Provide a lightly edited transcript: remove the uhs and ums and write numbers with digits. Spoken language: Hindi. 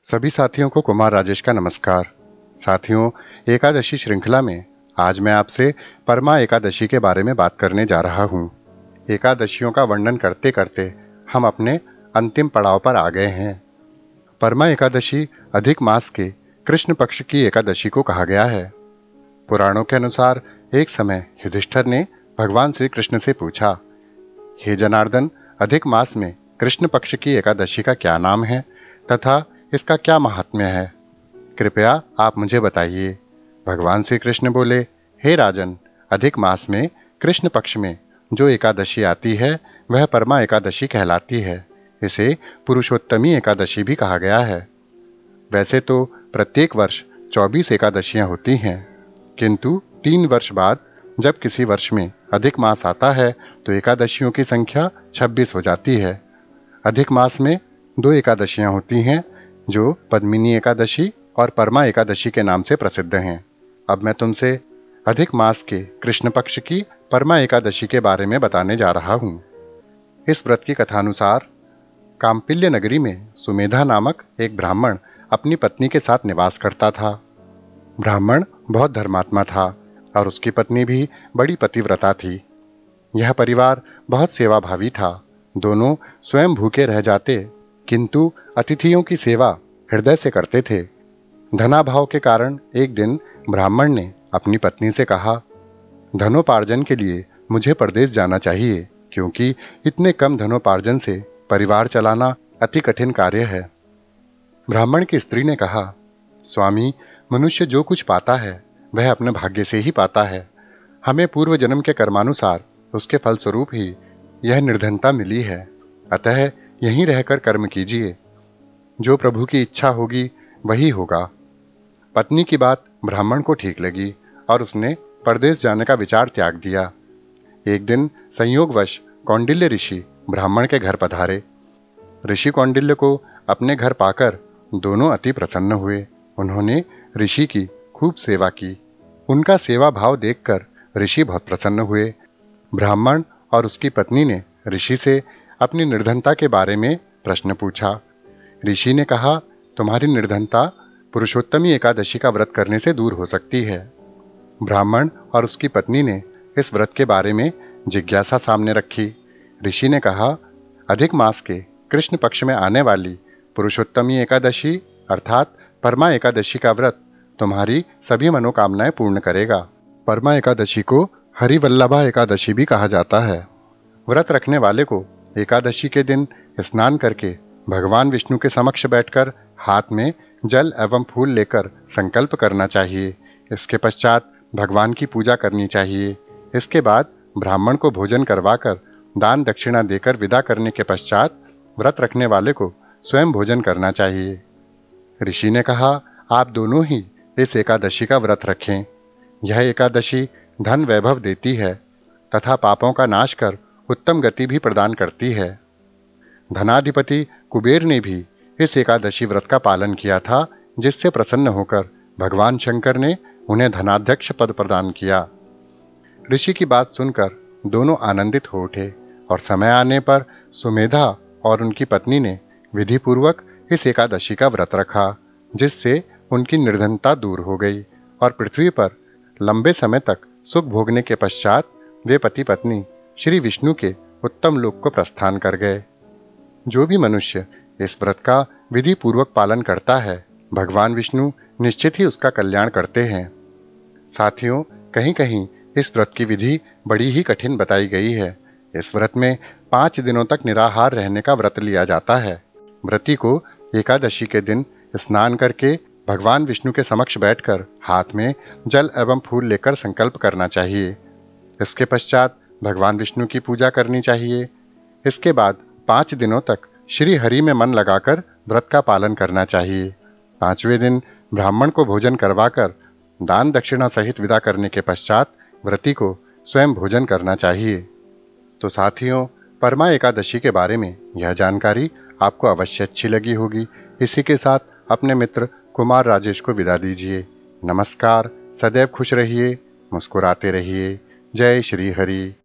सभी साथियों को कुमार राजेश का नमस्कार। साथियों, एकादशी श्रृंखला में आज मैं आपसे परमा एकादशी के बारे में बात करने जा रहा हूँ। एकादशियों का वर्णन करते करते हम अपने अंतिम पड़ाव पर आ गए हैं। परमा एकादशी अधिक मास के कृष्ण पक्ष की एकादशी को कहा गया है। पुराणों के अनुसार एक समय युधिष्ठिर ने भगवान श्री कृष्ण से पूछा, हे जनार्दन, अधिक मास में कृष्ण पक्ष की एकादशी का क्या नाम है तथा इसका क्या महात्म्य है? कृपया आप मुझे बताइए। भगवान श्री कृष्ण बोले, हे राजन, अधिक मास में कृष्ण पक्ष में जो एकादशी आती है वह परमा एकादशी कहलाती है। इसे पुरुषोत्तमी एकादशी भी कहा गया है। वैसे तो प्रत्येक वर्ष 24 एकादशियां होती हैं, किंतु 3 वर्ष बाद जब किसी वर्ष में अधिक मास आता है तो एकादशियों की संख्या 26 हो जाती है। अधिक मास में 2 एकादशियां होती हैं जो पद्मिनी एकादशी और परमा एकादशी के नाम से प्रसिद्ध हैं। अब मैं तुमसे अधिक मास के कृष्ण पक्ष की परमा एकादशी के बारे में बताने जा रहा हूँ। इस व्रत की कथानुसार काम्पिल्य नगरी में सुमेधा नामक एक ब्राह्मण अपनी पत्नी के साथ निवास करता था। ब्राह्मण बहुत धर्मात्मा था और उसकी पत्नी भी बड़ी पतिव्रता थी। यह परिवार बहुत सेवाभावी था। दोनों स्वयं भूखे रह जाते, किंतु अतिथियों की सेवा हृदय से करते थे। धनाभाव के कारण एक दिन ब्राह्मण ने अपनी पत्नी से कहा, धनोपार्जन के लिए मुझे परदेश जाना चाहिए, क्योंकि इतने कम धनोपार्जन से परिवार चलाना अति कठिन कार्य है। ब्राह्मण की स्त्री ने कहा, स्वामी, मनुष्य जो कुछ पाता है वह अपने भाग्य से ही पाता है। हमें पूर्व जन्म के कर्मानुसार उसके फलस्वरूप ही यह निर्धनता मिली है। अतः यहीं रहकर कर्म कीजिए। जो प्रभु की इच्छा होगी वही होगा। पत्नी की बात ब्राह्मण को ठीक लगी और उसने परदेश जाने का विचार त्याग दिया। एक दिन संयोगवश कौंडिल्य ऋषि ब्राह्मण के घर पधारे। ऋषि कौंडिल्य को अपने घर पाकर दोनों अति प्रसन्न हुए। उन्होंने ऋषि की खूब सेवा की। उनका सेवा भाव देखकर ऋषि बहुत प्रसन्न हुए। ब्राह्मण और उसकी पत्नी ने ऋषि से अपनी निर्धनता के बारे में प्रश्न पूछा। ऋषि ने कहा, तुम्हारी निर्धनता पुरुषोत्तमी एकादशी का व्रत करने से दूर हो सकती है। ब्राह्मण और उसकी पत्नी ने इस व्रत के बारे में जिज्ञासा सामने रखी। ऋषि ने कहा, अधिक मास के कृष्ण पक्ष में आने वाली पुरुषोत्तमी एकादशी अर्थात परमा एकादशी का व्रत तुम्हारी सभी मनोकामनाएं पूर्ण करेगा। परमा एकादशी को हरिवल्लभा एकादशी भी कहा जाता है। व्रत रखने वाले को एकादशी के दिन स्नान करके भगवान विष्णु के समक्ष बैठकर हाथ में जल एवं फूल लेकर संकल्प करना चाहिए। इसके पश्चात भगवान की पूजा करनी चाहिए। इसके बाद ब्राह्मण को भोजन करवाकर दान दक्षिणा देकर विदा करने के पश्चात व्रत रखने वाले को स्वयं भोजन करना चाहिए। ऋषि ने कहा, आप दोनों ही इस एकादशी का व्रत रखें। यह एकादशी धन वैभव देती है तथा पापों का नाश कर उत्तम गति भी प्रदान करती है। धनाधिपति कुबेर ने भी इस एकादशी व्रत का पालन किया था, जिससे प्रसन्न होकर भगवान शंकर ने उन्हें धनाध्यक्ष पद प्रदान किया। ऋषि की बात सुनकर दोनों आनंदित हो उठे और समय आने पर सुमेधा और उनकी पत्नी ने विधिपूर्वक इस एकादशी का व्रत रखा, जिससे उनकी निर्धनता दूर हो गई और पृथ्वी पर लंबे समय तक सुख भोगने के पश्चात वे पति पत्नी श्री विष्णु के उत्तम लोक को प्रस्थान कर गए। जो भी मनुष्य इस व्रत का विधि पूर्वक पालन करता है, भगवान विष्णु निश्चित ही उसका कल्याण करते हैं। साथियों, कहीं कहीं इस व्रत की विधि बड़ी ही कठिन बताई गई है। इस व्रत में 5 दिनों तक निराहार रहने का व्रत लिया जाता है। व्रती को एकादशी के दिन स्नान करके भगवान विष्णु के समक्ष बैठकर हाथ में जल एवं फूल लेकर संकल्प करना चाहिए। इसके पश्चात भगवान विष्णु की पूजा करनी चाहिए। इसके बाद 5 दिनों तक श्री हरि में मन लगाकर व्रत का पालन करना चाहिए। 5वें दिन ब्राह्मण को भोजन करवाकर दान दक्षिणा सहित विदा करने के पश्चात व्रती को स्वयं भोजन करना चाहिए। तो साथियों, परमा एकादशी के बारे में यह जानकारी आपको अवश्य अच्छी लगी होगी। इसी के साथ अपने मित्र कुमार राजेश को विदा दीजिए। नमस्कार। सदैव खुश रहिए, मुस्कुराते रहिए। जय श्री हरि।